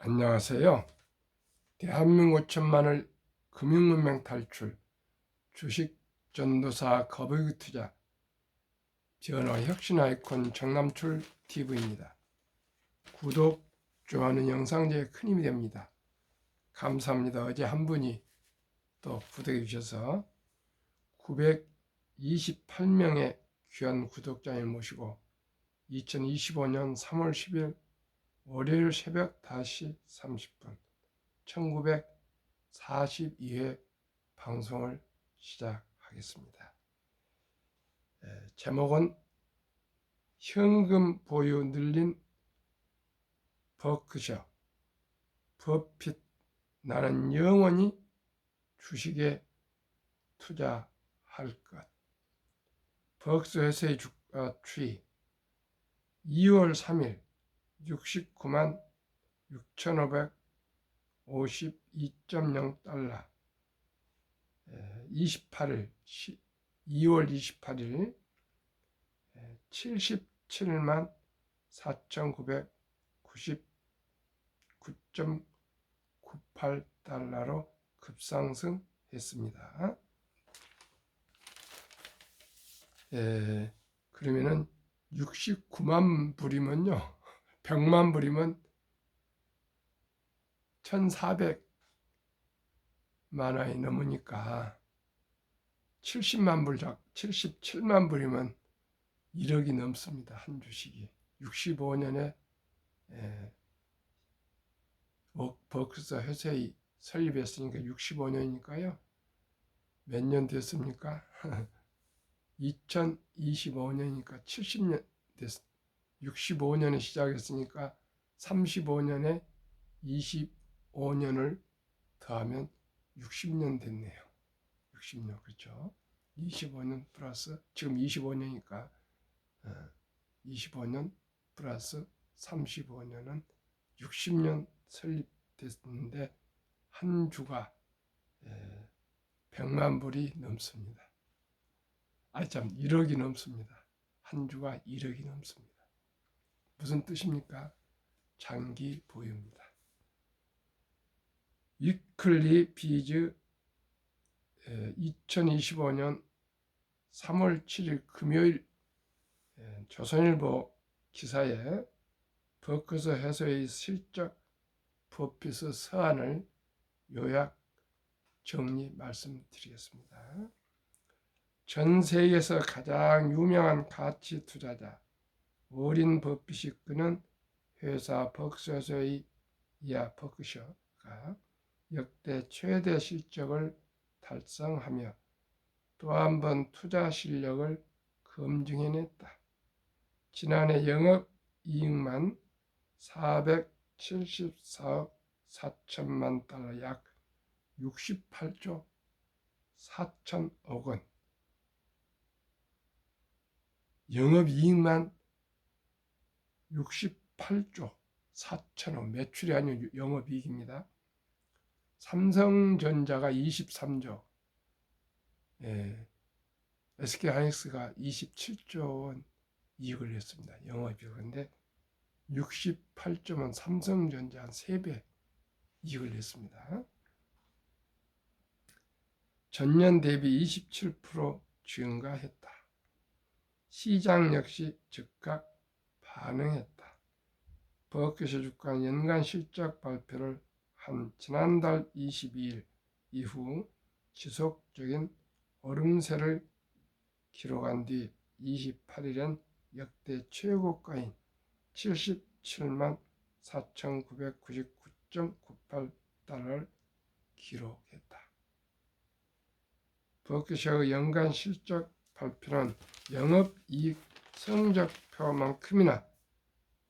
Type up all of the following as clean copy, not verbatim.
안녕하세요. 대한민국 5천만을 금융문명 탈출, 주식 전도사 거북이 투자, 변화 혁신 아이콘 정남출 TV입니다. 구독, 좋아하는 영상 제에 큰 힘이 됩니다. 감사합니다. 어제 한 분이 또 구독해 주셔서 928명의 귀한 구독자를 모시고 2025년 3월 10일 월요일 새벽 5시 30분 1942회 방송을 시작하겠습니다. 제목은 현금 보유 늘린 버크셔 버핏, 나는 영원히 주식에 투자할 것. 버크셔 회사의 주가 추이 2월 3일 69만 6,552.0달러, 28일 2월 28일 77만 4,999.98달러로 급상승했습니다. 그러면은 69만 불이면요, 100만 불이면 1,400만 원이 넘으니까 70만 불, 77만 불이면 1억이 넘습니다. 한 주식이. 65년에 버크셔 회사에 설립했으니까 65년이니까요. 몇 년 됐습니까? 2025년이니까 70년 됐. 65년에 시작했으니까 35년에 25년을 더하면 60년 됐네요. 60년, 그렇죠? 25년 플러스 지금 25년이니까 25년 플러스 35년은 60년 설립됐는데 한 주가 100만 불이 넘습니다. 1억이 넘습니다. 한 주가 1억이 넘습니다. 무슨 뜻입니까? 장기 보유입니다. 위클리 비즈 2025년 3월 7일 금요일 조선일보 기사에 버크셔 회사의 실적 버핏 서한을 요약 정리 말씀드리겠습니다. 전 세계에서 가장 유명한 가치 투자자 워린 버핏이 끄는 회사 버크셔의 버크셔가 역대 최대 실적을 달성하며 또 한 번 투자 실력을 검증해냈다. 지난해 영업이익만 474억 4천만 달러, 약 68조 4천억 원. 영업이익만 68조 4천억, 매출이 아니고 영업이익입니다. 삼성전자가 23조, SK하이닉스가 27조 원 이익을 냈습니다. 영업이익인데 68조면 삼성전자 한 3배 이익을 냈습니다. 전년 대비 27% 증가했다. 시장 역시 즉각 반응했다. 버크셔 주가 연간 실적 발표를 한 지난달 22일 이후 지속적인 오름세를 기록한 뒤 28일엔 역대 최고가인 77만 4,999.98달러를 기록했다. 버크셔의 연간 실적 발표는 영업이익 성적표만큼이나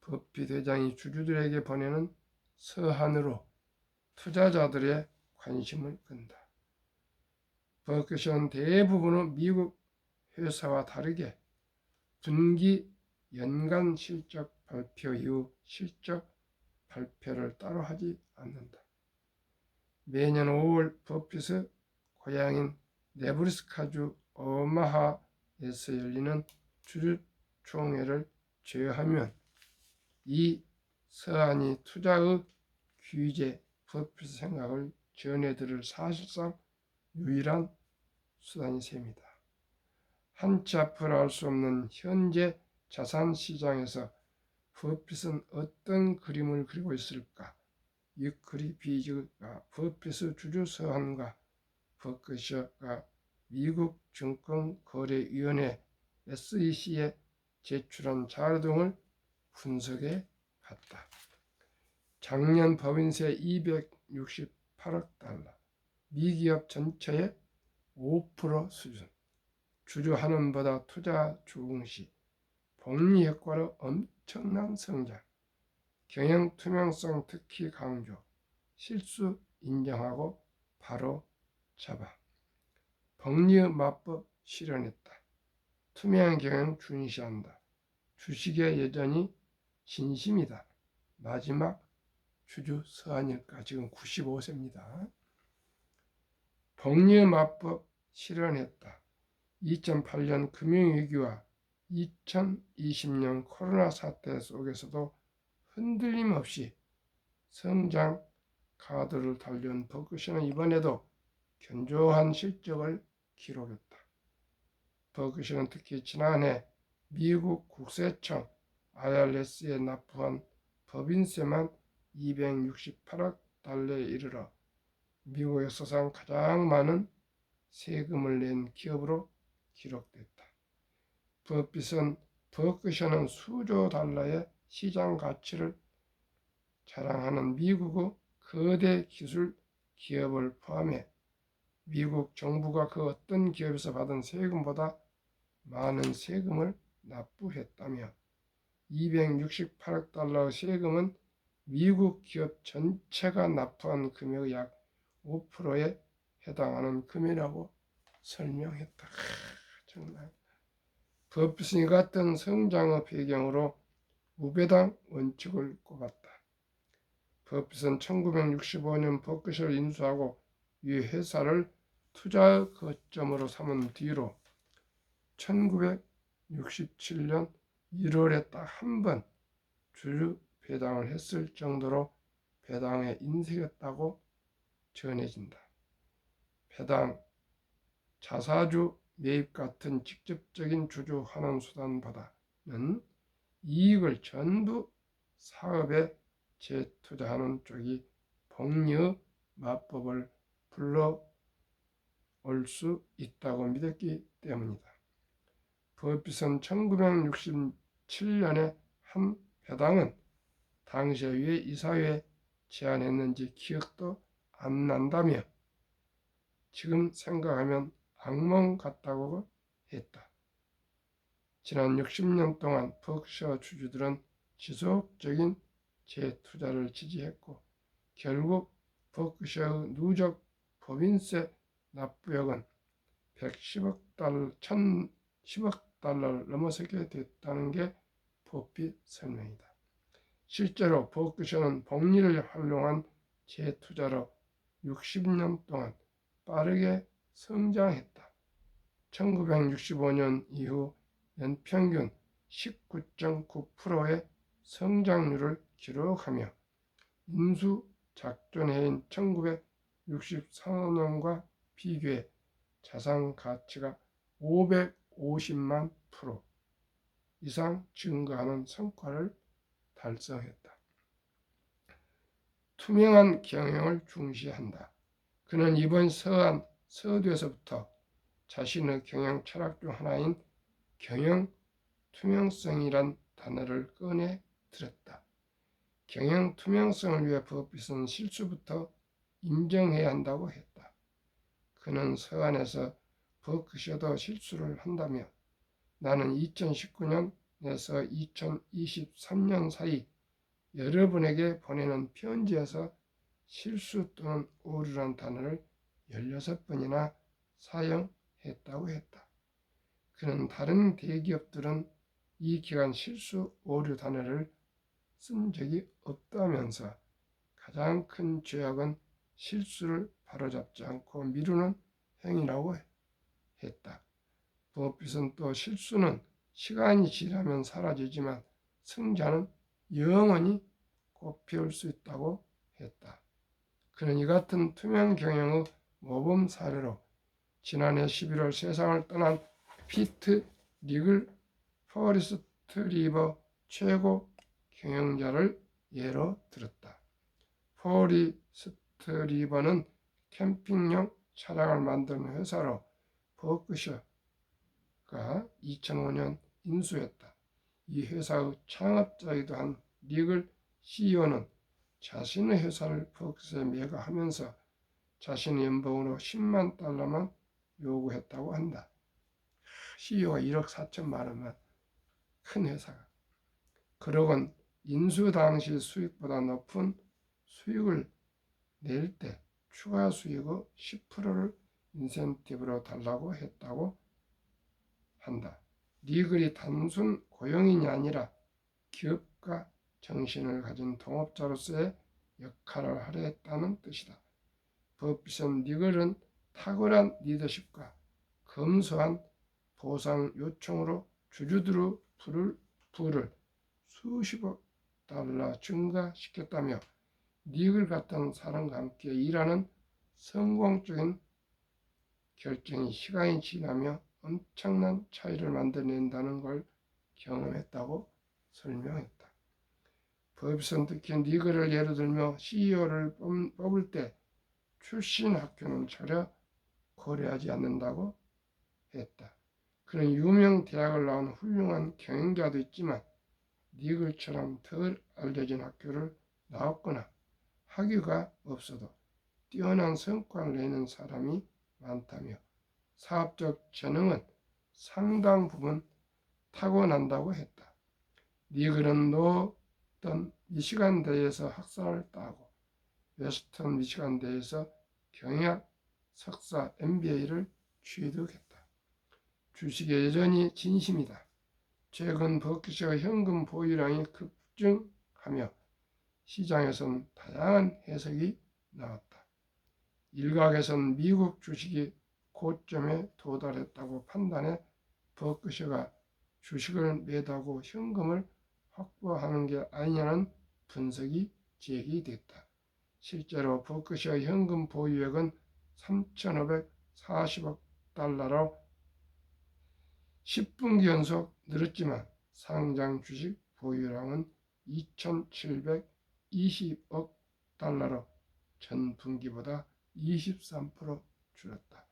버핏 회장이 주주들에게 보내는 서한으로 투자자들의 관심을 끈다. 버크셔는 대부분은 미국 회사와 다르게 분기 연간 실적 발표 이후 실적 발표를 따로 하지 않는다. 매년 5월 버핏의 고향인 네브라스카주 오마하에서 열리는 주주총회를 제외하면 이 서한이 투자의 규제, 버핏 생각을 전해들을 사실상 유일한 수단이 셈이다. 한치 앞을 알 수 없는 현재 자산시장에서 버핏은 어떤 그림을 그리고 있을까? 유클리 비즈가 버핏의 주주 서한과 버크셔가 미국 증권거래위원회 SEC에 제출한 자료 등을 분석해 봤다. 작년 법인세 268억 달러, 미기업 전체의 5% 수준, 주주 환원보다 투자 중시, 복리 효과로 엄청난 성장, 경영 투명성 특히 강조, 실수 인정하고 바로 잡아, 복리 마법 실현했다. 투명한 경영 중시한다. 주식에 여전히 진심이다. 마지막 주주 서한일까? 지금 95세입니다. 복리 마법 실현했다. 2008년 금융위기와 2020년 코로나 사태 속에서도 흔들림 없이 성장 카드를 달려온 버크셔는 이번에도 견조한 실적을 기록했다. 버크셔는 특히 지난해 미국 국세청 IRS에 납부한 법인세만 268억 달러에 이르러 미국 역사상 가장 많은 세금을 낸 기업으로 기록됐다. 버크셔는 수조 달러의 시장 가치를 자랑하는 미국의 거대 기술 기업을 포함해 미국 정부가 그 어떤 기업에서 받은 세금보다 많은 세금을 납부했다며 268억 달러의 세금은 미국 기업 전체가 납부한 금액의 약 5%에 해당하는 금이라고 설명했다. 정말 버핏이 같은 성장의 배경으로 우배당 원칙을 꼽았다. 버핏은 1965년 버크셔를 인수하고 이 회사를 투자의 거점으로 삼은 뒤로 1967년 1월에 딱 한 번 주주 배당을 했을 정도로 배당에 인색했다고 전해진다. 배당, 자사주 매입 같은 직접적인 주주 환원 수단보다는 이익을 전부 사업에 재투자하는 쪽이 복리의 마법을 불러올 수 있다고 믿었기 때문이다. 버핏은 1967년에 한 배당은 당시에 왜 이사회에 제안했는지 기억도 안 난다며 지금 생각하면 악몽 같다고 했다. 지난 60년 동안 버크셔 주주들은 지속적인 재투자를 지지했고 결국 버크셔의 누적 법인세 납부액은 110억 달러를 넘어서게 됐다는 게 버핏 설명이다. 실제로 버크셔는 복리를 활용한 재투자로 60년 동안 빠르게 성장했다. 1965년 이후 연평균 19.9%의 성장률을 기록하며 인수 작전해인 1964년과 비교해 자산 가치가 550만 프로 이상 증가하는 성과를 달성했다. 투명한 경영을 중시한다. 그는 이번 서한 서두에서부터 자신의 경영 철학 중 하나인 경영 투명성이란 단어를 꺼내 들었다. 경영 투명성을 위해 버핏은 실수부터 인정해야 한다고 했다. 그는 서한에서 버크셔도 실수를 한다며 나는 2019년에서 2023년 사이 여러분에게 보내는 편지에서 실수 또는 오류란 단어를 16번이나 사용했다고 했다. 그는 다른 대기업들은 이 기간 실수 오류 단어를 쓴 적이 없다면서 가장 큰 죄악은 실수를 바로잡지 않고 미루는 행위라고 했다. 버핏은 또 실수는 시간이 지나면 사라지지만 승자는 영원히 꽃피울 수 있다고 했다. 그는 이 같은 투명 경영의 모범 사례로 지난해 11월 세상을 떠난 피트 리글 포리스트 리버 최고 경영자를 예로 들었다. 포리스트 리버는 캠핑용 차량을 만드는 회사로 버크셔가 2005년 인수했다. 이 회사의 창업자이기도 한 리글 CEO는 자신의 회사를 버크셔에 매각하면서 자신의 연봉으로 $100,000만 요구했다고 한다. CEO가 1억 4천만 원만 큰 회사가. 그러곤 인수 당시 수익보다 높은 수익을 낼 때 추가 수익의 10%를 인센티브로 달라고 했다고 한다. 리글이 단순 고용인이 아니라 기업가 정신을 가진 동업자로서의 역할을 하려 했다는 뜻이다. 버핏은 리글은 탁월한 리더십과 검소한 보상 요청으로 주주들의 부를 수십억 달러 증가시켰다며 리글 같은 사람과 함께 일하는 성공적인 결정이 시간이 지나며 엄청난 차이를 만들어낸다는 걸 경험했다고 설명했다. 버핏은 특히 리글을 예로 들며 CEO를 뽑을 때 출신 학교는 전혀 고려하지 않는다고 했다. 그는 유명 대학을 나온 훌륭한 경영자도 있지만 리글처럼 덜 알려진 학교를 나왔거나 학위가 없어도 뛰어난 성과를 내는 사람이 많다며 사업적 재능은 상당 부분 타고난다고 했다. 리글은 노던 미시간대에서 학사를 따고 웨스턴 미시간대에서 경영학 석사 MBA를 취득했다. 주식에 여전히 진심이다. 최근 버크셔 현금 보유량이 급증하며 시장에선 다양한 해석이 나왔다. 일각에선 미국 주식이 고점에 도달했다고 판단해 버크셔가 주식을 매도하고 현금을 확보하는 게 아니냐는 분석이 제기됐다. 실제로 버크셔 현금 보유액은 3,540억 달러로 10분기 연속 늘었지만 상장 주식 보유량은 2,720억 달러로 전 분기보다 23% 줄었다.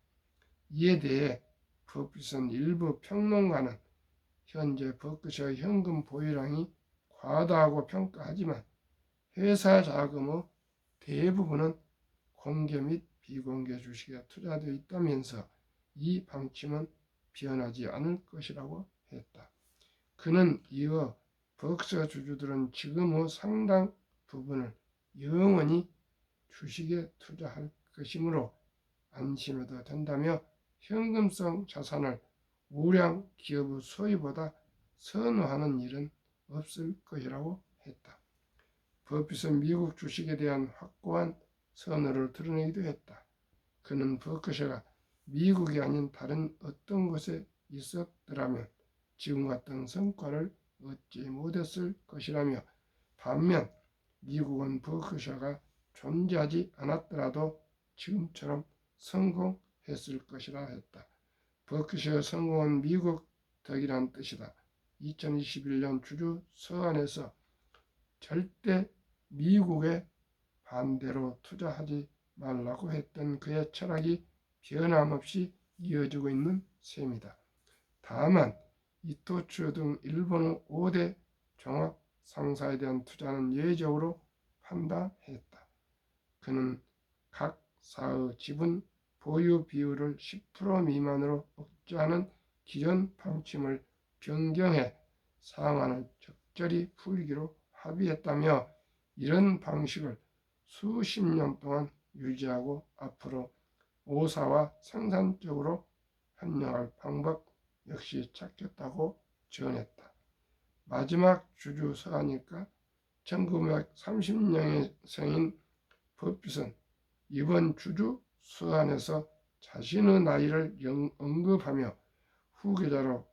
이에 대해 버핏은 일부 평론가는 현재 버크셔 현금 보유량이 과다하고 평가하지만 회사 자금의 대부분은 공개 및 비공개 주식에 투자되어 있다면서 이 방침은 변하지 않을 것이라고 했다. 그는 이어 버크셔 주주들은 지금의 상당 부분을 영원히 주식에 투자할 것이므로 안심해도 된다며 현금성 자산을 우량 기업의 소유보다 선호하는 일은 없을 것이라고 했다. 버핏은 미국 주식에 대한 확고한 선호를 드러내기도 했다. 그는 버크셔가 미국이 아닌 다른 어떤 곳에 있었더라면 지금 같은 성과를 얻지 못했을 것이라며 반면 미국은 버크셔가 존재하지 않았더라도 지금처럼 성공했을 것이라 했다. 버크셔의 성공은 미국 덕이란 뜻이다. 2021년 주주 서한에서 절대 미국에 반대로 투자하지 말라고 했던 그의 철학이 변함없이 이어지고 있는 셈이다. 다만 이토츠 등 일본의 5대 종합 상사에 대한 투자는 예외적으로 판단했다. 그는 각 사의 지분 보유 비율을 10% 미만으로 억제하는 기존 방침을 변경해 상한을 적절히 풀기로 합의했다며 이런 방식을 수십 년 동안 유지하고 앞으로 5사와 생산적으로 협력할 방법 역시 찾겠다고 전했다. 마지막 주주 서하니까 1930년생인 버핏은 이번 주주 서한에서 자신의 나이를 언급하며 후계자로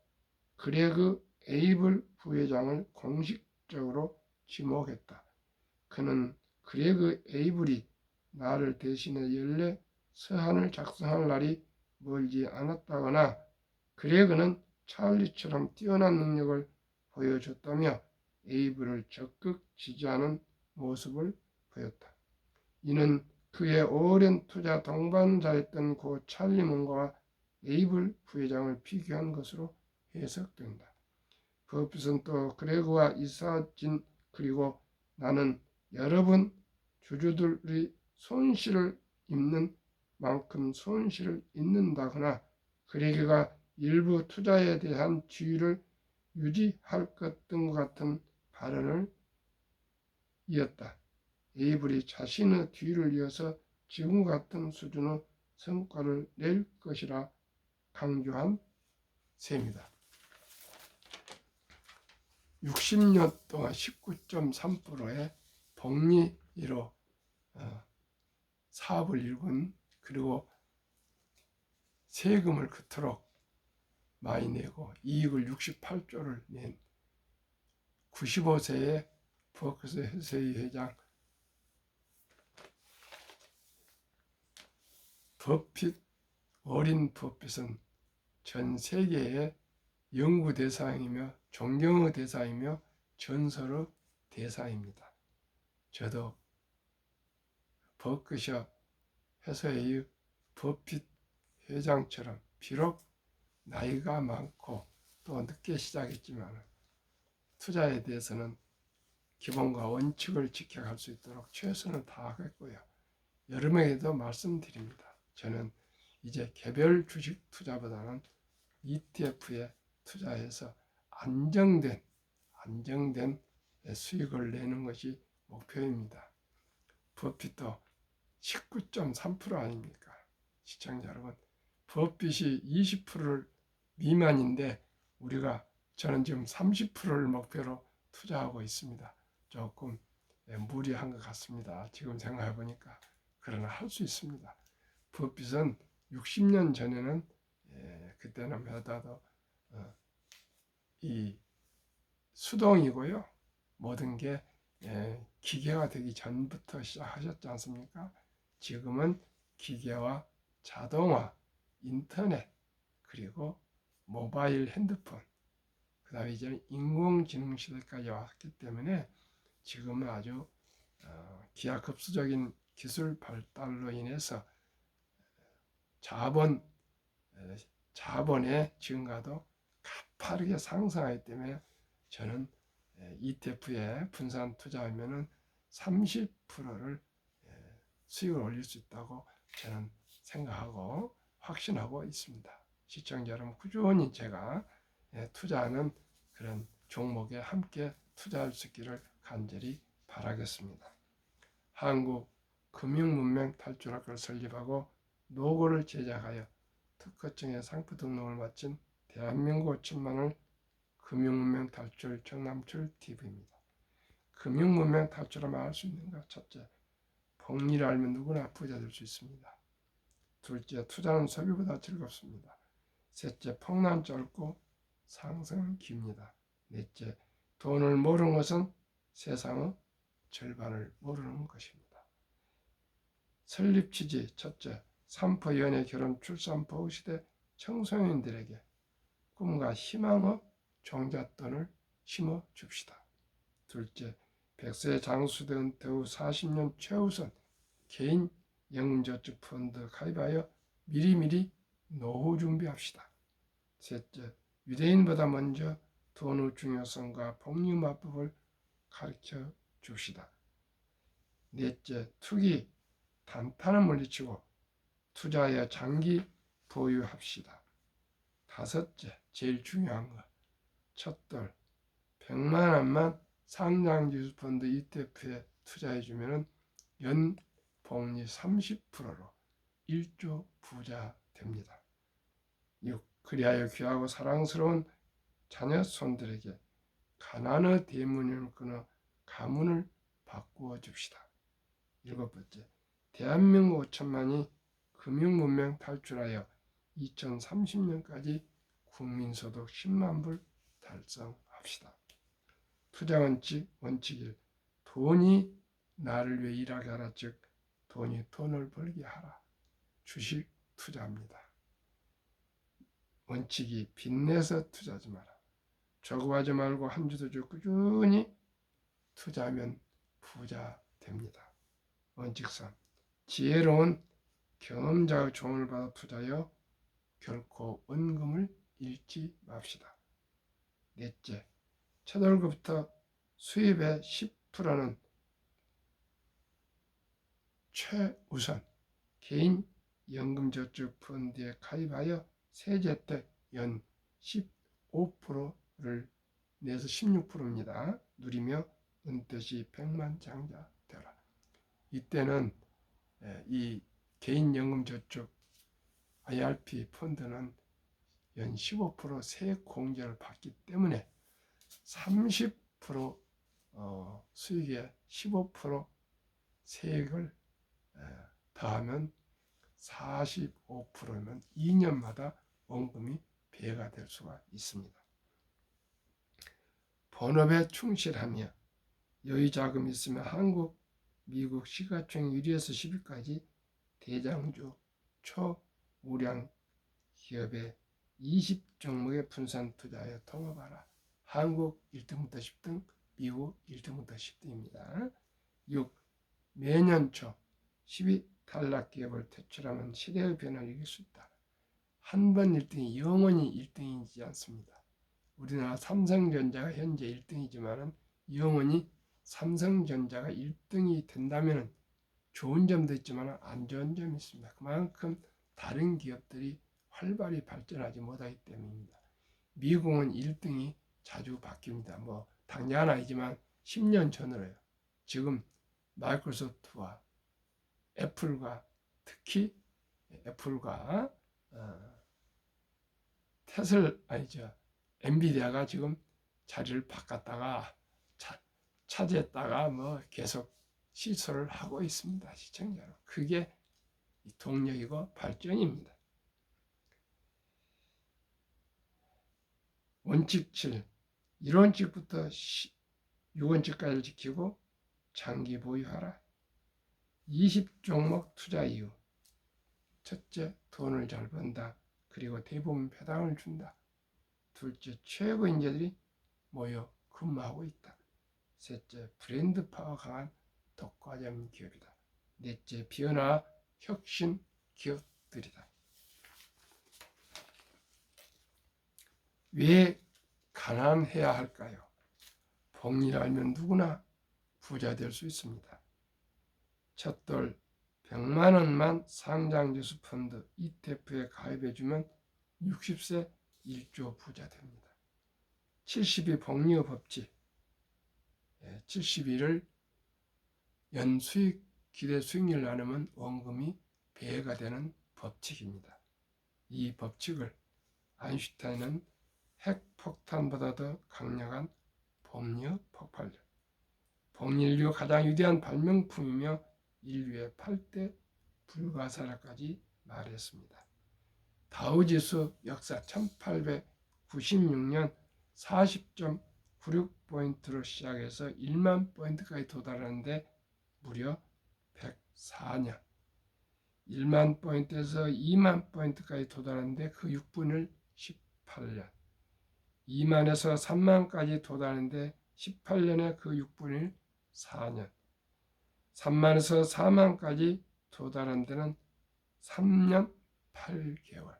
그레그 에이블 부회장을 공식적으로 지목했다. 그는 그레그 에이블이 나를 대신해 연례 서한을 작성할 날이 멀지 않았다거나 그레그는 찰리처럼 뛰어난 능력을 보여줬다며 에이블을 적극 지지하는 모습을 보였다. 이는 그의 오랜 투자 동반자였던 고 찰리 문과와 에이블 부회장을 비교한 것으로 해석된다. 버핏은 또 그레그와 이사진 그리고 나는 여러 번 주주들이 손실을 입는 만큼 손실을 입는다거나 그레그가 일부 투자에 대한 지위를 유지할 것 등과 같은 발언을 이었다. 에이블이 자신의 뒤를 이어서 지금 같은 수준의 성과를 낼 것이라 강조한 셈이다. 60년 동안 19.3%의 복리로 사업을 일군 그리고 세금을 그토록 많이 내고 이익을 68조를 낸 95세의 버크셔 해서웨이 회장 버핏, 어린 버핏은 전 세계의 연구 대상이며 존경의 대상이며 전설의 대상입니다. 저도 버크셔 해서웨이 버핏 회장처럼 비록 나이가 많고 또 늦게 시작했지만 투자에 대해서는 기본과 원칙을 지켜갈 수 있도록 최선을 다하겠고요. 여러분에게도 말씀드립니다. 저는 이제 개별 주식 투자보다는 ETF에 투자해서 안정된 수익을 내는 것이 목표입니다. 버핏도 19.3% 아닙니까? 시청자 여러분, 버핏이 20%를 미만인데 저는 지금 30%를 목표로 투자하고 있습니다. 조금 무리한 것 같습니다. 지금 생각해 보니까. 그러나 할 수 있습니다. 버핏은 60년 전에는 그때는 몇다도 이 수동이고요. 모든 게 기계가 되기 전부터 시작하셨지 않습니까? 지금은 기계와 자동화, 인터넷, 그리고 모바일 핸드폰, 그 다음에 이제 인공지능 시대까지 왔기 때문에 지금은 아주 기하급수적인 기술 발달로 인해서 자본의 증가도 가파르게 상승하기 때문에 저는 ETF에 분산 투자하면 30%를 수익을 올릴 수 있다고 저는 생각하고 확신하고 있습니다. 시청자 여러분, 꾸준히 제가 투자하는 그런 종목에 함께 투자할 수 있기를 간절히 바라겠습니다. 한국금융문명탈출학교를 설립하고 로고를 제작하여 특허청에 상표 등록을 마친 대한민국 5천만을 금융문명 탈출 정남철 TV입니다. 금융문명 탈출하면 알 수 있는가? 첫째, 복리를 알면 누구나 부자 될 수 있습니다. 둘째, 투자는 소비보다 즐겁습니다. 셋째, 폭락은 짧고 상승은 깁니다. 넷째, 돈을 모르는 것은 세상의 절반을 모르는 것입니다. 설립 취지 첫째, 산포 연애 결혼 출산포 시대 청소년들에게 꿈과 희망의 종잣돈을 심어 줍시다. 둘째, 100세 장수대 은퇴 후 40년 최우선 개인 연금저축펀드 가입하여 미리미리 노후 준비합시다. 셋째, 유대인보다 먼저 돈의 중요성과 복리마법을 가르쳐 줍시다. 넷째, 투기, 단타는 물리치고 투자하여 장기 보유합시다. 다섯째, 제일 중요한 거, 첫돌 100만 원만 상장지수펀드 ETF에 투자해주면 연 복리 30%로 1조 부자 됩니다. 6. 그리하여 귀하고 사랑스러운 자녀 손들에게 가난의 대문을 끊어 가문을 바꾸어 줍시다. 7번째, 대한민국 5천만이 금융문명 탈출하여 2030년까지 국민소득 10만 불 달성합시다. 투자 원칙 1. 돈이 나를 위해 일하게 하라. 즉 돈이 돈을 벌게 하라. 주식 투자입니다. 원칙이 빚내서 투자하지 마라. 저거하지 말고 한 주도 주 꾸준히 투자하면 부자 됩니다. 원칙 3. 지혜로운 경험자의 조언을 받아 투자하여 결코 원금을 잃지 맙시다. 넷째, 첫 월급부터 수입의 10%는 최우선 개인 연금저축펀드에 가입하여 세제 때 연 15%를 내서 16%입니다. 누리며 은퇴 시 백만장자 되라. 이때는 이 개인연금저축 IRP 펀드는 연 15% 세액 공제를 받기 때문에 30% 수익에 15% 세액을 더하면 45%면 2년마다 원금이 배가 될 수가 있습니다. 본업에 충실하며 여유 자금이 있으면 한국, 미국 시가총액 1위에서 10위까지 대장주 초우량 기업의 20종목에 분산 투자하여 통합하라. 한국 1등부터 10등, 미국 1등부터 10등입니다. 6. 매년 초 10위 탈락 기업을 퇴출하면 시대의 변화를 이길 수 있다. 한 번 1등이 영원히 1등이지 않습니다. 우리나라 삼성전자가 현재 1등이지만 영원히 삼성전자가 1등이 된다면 좋은 점도 있지만 안 좋은 점이 있습니다. 그만큼 다른 기업들이 활발히 발전하지 못하기 때문입니다. 미국은 1등이 자주 바뀝니다. 뭐 당장은 아니지만 10년 전으로요. 지금 마이크로소프트와 애플과 특히 애플과 엔비디아가 지금 자리를 바꿨다가 차지했다가 뭐 계속 시설을 하고 있습니다. 시청자 여러분. 그게 동력이고 발전입니다. 원칙 7. 1원칙부터 6원칙까지를 지키고 장기 보유하라. 20종목 투자 이유. 첫째, 돈을 잘 번다. 그리고 대부분 배당을 준다. 둘째, 최고 인재들이 모여 근무하고 있다. 셋째, 브랜드 파워 강한 독과점 기업이다. 넷째, 변화 혁신 기업들이다. 왜 가난해야 할까요? 복리를 알면 누구나 부자 될 수 있습니다. 첫돌 100만 원만 상장지수 펀드 ETF에 가입해주면 60세 1조 부자 됩니다. 70이 복리의 법칙, 70일을 연수익 기대 수익률 나누면 원금이 배가 되는 법칙입니다. 이 법칙을 아인슈타인은 핵폭탄보다 더 강력한 복리의 폭발력, 복리인류 가장 위대한 발명품이며 인류의 8대 불가사라까지 말했습니다. 다우지수 역사 1896년 40.96포인트로 시작해서 1만 포인트까지 도달하는데 무려 104년, 1만 포인트에서 2만 포인트까지 도달하는데 그 6분을 18년, 2만에서 3만까지 도달하는데 18년에 그 6분을 4년, 3만에서 4만까지 도달한 데는 3년 8개월로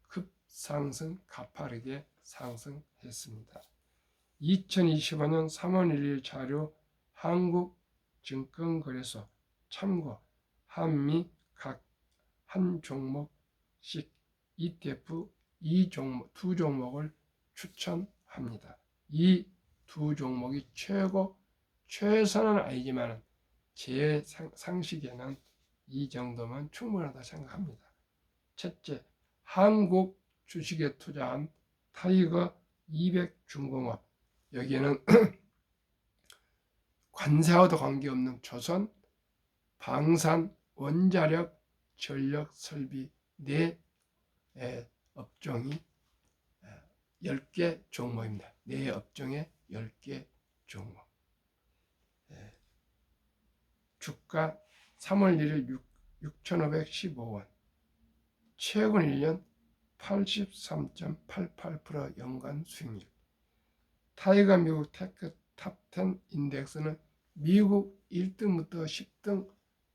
급상승, 가파르게 상승했습니다. 2025년 3월 1일 자료 한국증권거래소 참고 한미 각 한 종목씩 ETF 두 종목을 추천합니다. 이 두 종목이 최선은 아니지만 제 상식에는 이 정도면 충분하다 생각합니다. 첫째, 한국 주식에 투자한 타이거 200 중공업. 여기에는 관세와도 관계없는 조선, 방산, 원자력, 전력, 설비 네 업종이 10개 종목입니다. 네 업종에 10개 종목. 주가 3월 1일 6,515원, 최근 1년 83.88% 연간 수익률. 타이가 미국 테크 탑10 인덱스는 미국 1등부터 10등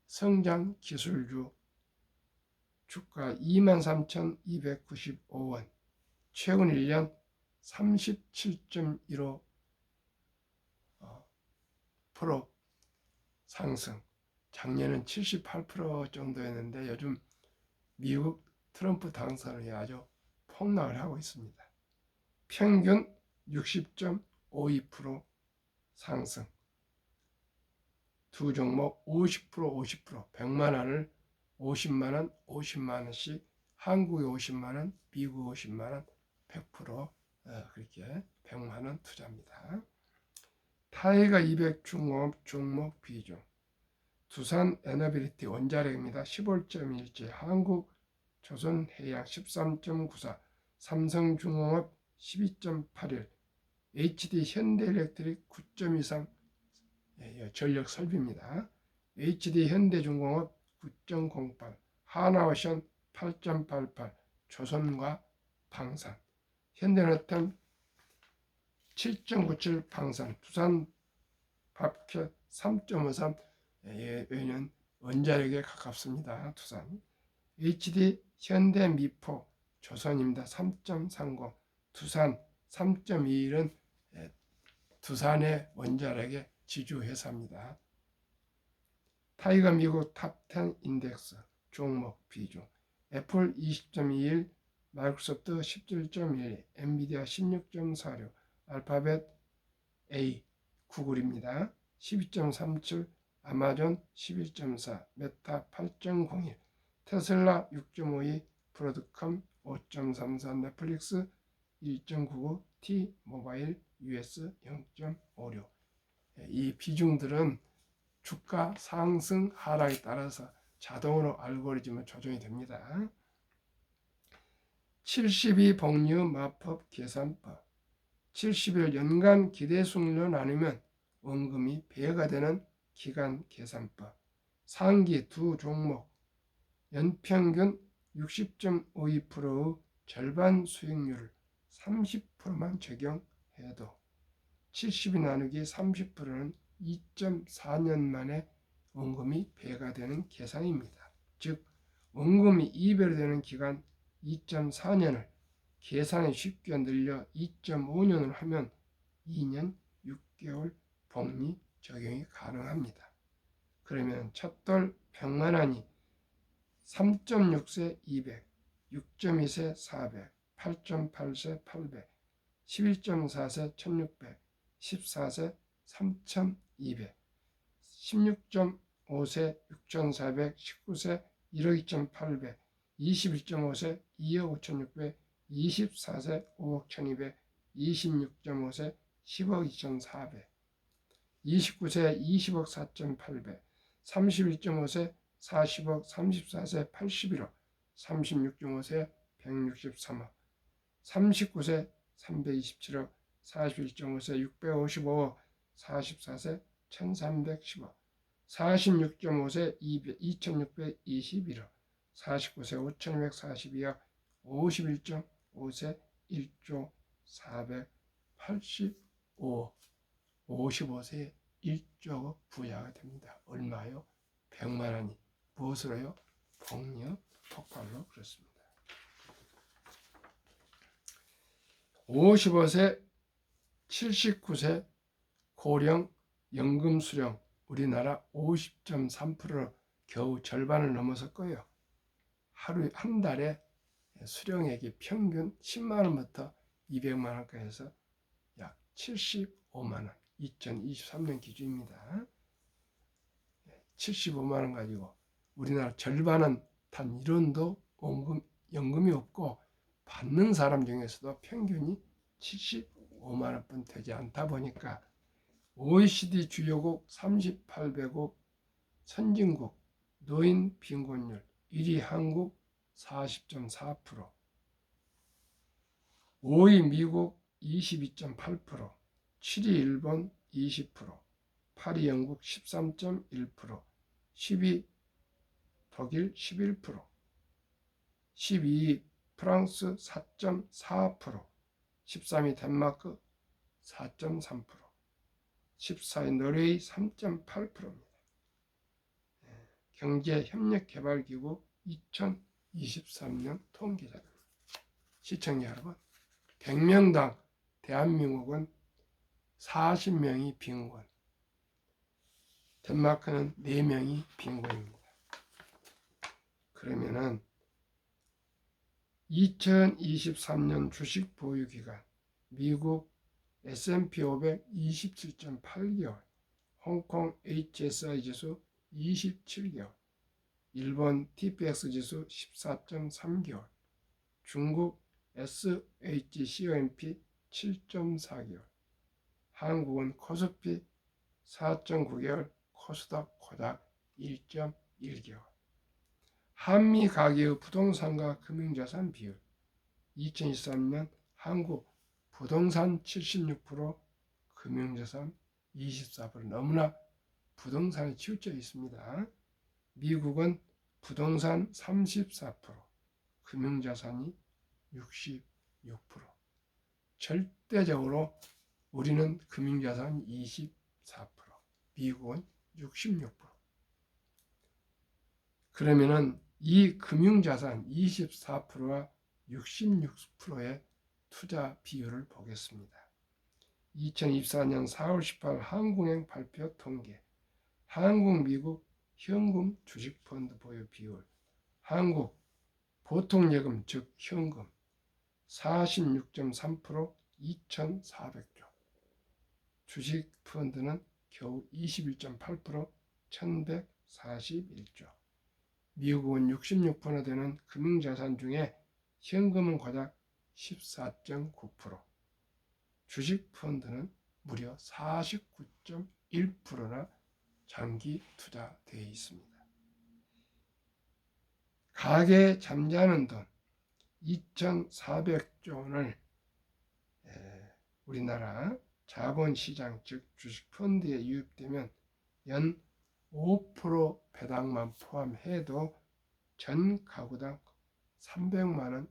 성장 기술주, 주가 23,295원, 최근 1년 37.15% 상승. 작년은 78% 정도였는데 요즘 미국 트럼프 당선이 아주 폭락을 하고 있습니다. 평균 60.52% 상승. 두 종목 50%, 100만 원을 50만 원, 50만 원씩, 한국에 50만 원, 미국 50만 원, 100% 그렇게 100만 원 투자입니다. 타이가 200 중공업 종목 비중. 두산 에너빌리티 원자력입니다. 15.17, 한국 조선해양 13.94, 삼성중공업 12.81, HD 현대일렉트릭 9.23 전력 설비입니다. HD 현대중공업 9.08, 하나오션 8.88, 조선과 방산, 현대너템 7.97 방산, 두산 밥켓 3.53, 얘는 원자력에 가깝습니다. 두산. HD 현대미포 조선입니다. 3.30, 두산 3.21은 두산의 원자력의 지주회사입니다. 타이거 미국 탑10 인덱스 종목 비중. 애플 20.21, 마이크로소프트 17.12, 엔비디아 16.46, 알파벳 A, 구글입니다. 12.37, 아마존 11.4, 메타 8.01, 테슬라 6.52, 브로드컴 5.34, 넷플릭스 1.99, T 모바일 US 0.56. 이 비중들은 주가 상승 하락에 따라서 자동으로 알고리즘은 조정이 됩니다. 72 복류 마법 계산법. 70일 연간 기대 수익률로 나누면 원금이 배가 되는 기간 계산법. 상기 두 종목 연평균 60.52%의 절반 수익률을 30%만 적용해도 70이 나누기 30%는 2.4년 만에 원금이 배가 되는 계산입니다. 즉 원금이 2배로 되는 기간 2.4년을 계산이 쉽게 늘려 2.5년을 하면 2년 6개월 복리 적용이 가능합니다. 그러면 첫돌 100만 원이 3.6세 200, 6.2세 400, 8.8세 800, 11.4세 1600, 14세 3200, 16.5세 6400, 19세 1억 2800, 21.5세 2억 5600, 24세 5억 1200, 26.5세 10억 2400, 29세 20억 4800, 31.5세 40억, 34세 81억, 36.5세 163억, 39세 327억, 41.5세 655억, 44세 1310억, 46.5세 2621억, 49세 5242억, 51.5세 1조 485억, 55세에 1조억 부자가 됩니다. 얼마요? 100만 원이. 무엇으로요? 복력 폭발로 그렇습니다. 55세 79세 고령 연금 수령 우리나라 50.3%로 겨우 절반을 넘어섰고요. 하루 한 달에 수령액이 평균 10만 원부터 200만 원까지 해서 약 75만 원. 2023년 기준입니다. 75만 원 가지고 우리나라 절반은 단 1원도 연금이 없고 받는 사람 중에서도 평균이 75만 원뿐 되지 않다 보니까 OECD 주요국 38개국 선진국 노인 빈곤율 1위 한국 40.4%, 5위 미국 22.8%, 7위 일본 20%, 8위 영국 13.1%, 12 독일 11%, 12 프랑스 4.4%, 13위 덴마크 4.3%, 14위 노르웨이 3.8%입니다. 경제협력개발기구 2023년 통계자료입니다. 시청자 여러분, 100명당 대한민국은 40명이 빈곤, 덴마크는 4명이 빈곤입니다. 그러면은 2023년 주식 보유기간 미국 S&P 500 27.8개월, 홍콩 HSI 지수 27개월, 일본 TPX 지수 14.3개월, 중국 SHCOMP 7.4개월, 한국은 코스피 4.9개월, 코스닥 코닥 1.1개월. 한미 가계의 부동산과 금융자산 비율 2023년 한국 부동산 76%, 금융자산 24%. 너무나 부동산에 치우쳐 있습니다. 미국은 부동산 34%, 금융자산이 66%. 절대적으로 우리는 금융자산 24%, 미국은 66%. 그러면은 이 금융자산 24%와 66%의 투자 비율을 보겠습니다. 2024년 4월 18일 한국은행 발표 통계, 한국 미국 현금 주식펀드 보유 비율, 한국 보통예금 즉 현금 46.3%, 2,400조, 주식펀드는 겨우 21.8%, 1,141조. 미국은 66% 되는 금융자산 중에 현금은 고작 14.9%, 주식펀드는 무려 49.1%나 장기 투자되어 있습니다. 가계 잠자는 돈 2,400조 원을 우리나라 자본시장 즉 주식펀드에 유입되면 연 5% 배당만 포함해도 전 가구당 300만원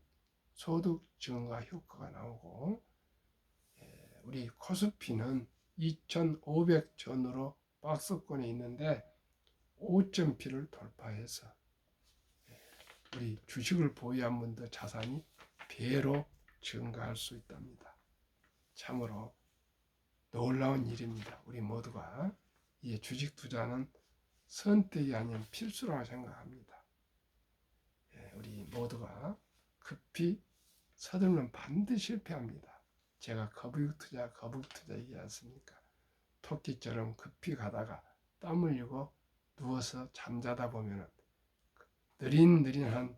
소득 증가 효과가 나오고, 우리 코스피는 2,500전으로 박스권에 있는데 5,000피를 돌파해서 우리 주식을 보유한 분들 자산이 배로 증가할 수 있답니다. 참으로 놀라운 일입니다. 우리 모두가 이 주식 투자는 선택이 아닌 필수라고 생각합니다. 우리 모두가 급히 서둘면 반드시 실패합니다. 제가 거북이 투자 얘기하지 않습니까? 토끼처럼 급히 가다가 땀 흘리고 누워서 잠자다 보면 느릿느릿한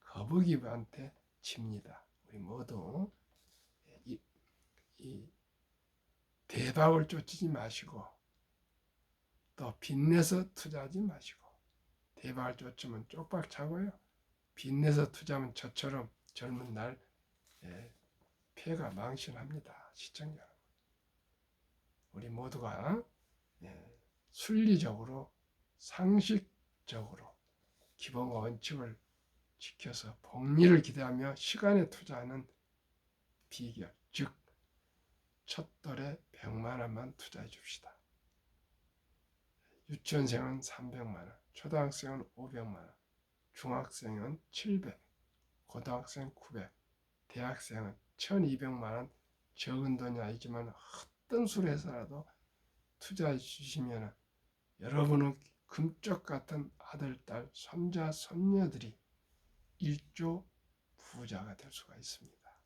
거북이한테 집니다. 우리 모두 이 대박을 쫓지 마시고 또 빚내서 투자하지 마시고, 대박을 쫓으면 쪽박 차고요. 빚내서 투자하면 저처럼 젊은 날 폐가 망신합니다. 시청자 여러분, 우리 모두가 순리적으로 상식적으로 기본 원칙을 지켜서 복리를 기대하며 시간에 투자하는 비결, 즉 첫돌에 100만 원만 투자해 줍시다. 유치원생은 300만 원, 초등학생은 500만 원, 중학생은 700, 고등학생 900, 대학생은 1200만 원. 적은 돈이 아니지만 어떤 수를 해서라도 투자해 주시면 여러분의 금쪽 같은 아들, 딸, 손자, 손녀들이 일조 부자가 될 수가 있습니다.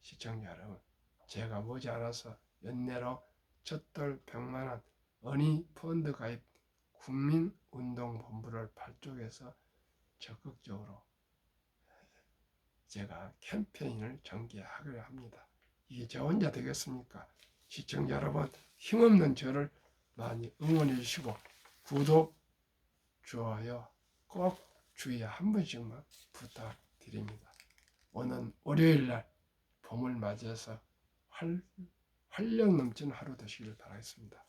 시청자 여러분, 제가 머지않아서 연내로 첫돌 100만 원 어니 펀드 가입 국민운동본부를 발족해서 적극적으로 제가 캠페인을 전개하려 합니다. 이게 저 혼자 되겠습니까? 시청자 여러분, 힘없는 저를 많이 응원해 주시고 구독, 좋아요 꼭 주위에 한 번씩만 부탁드립니다. 오늘 월요일날 봄을 맞이해서 활력 넘치는 하루 되시길 바라겠습니다.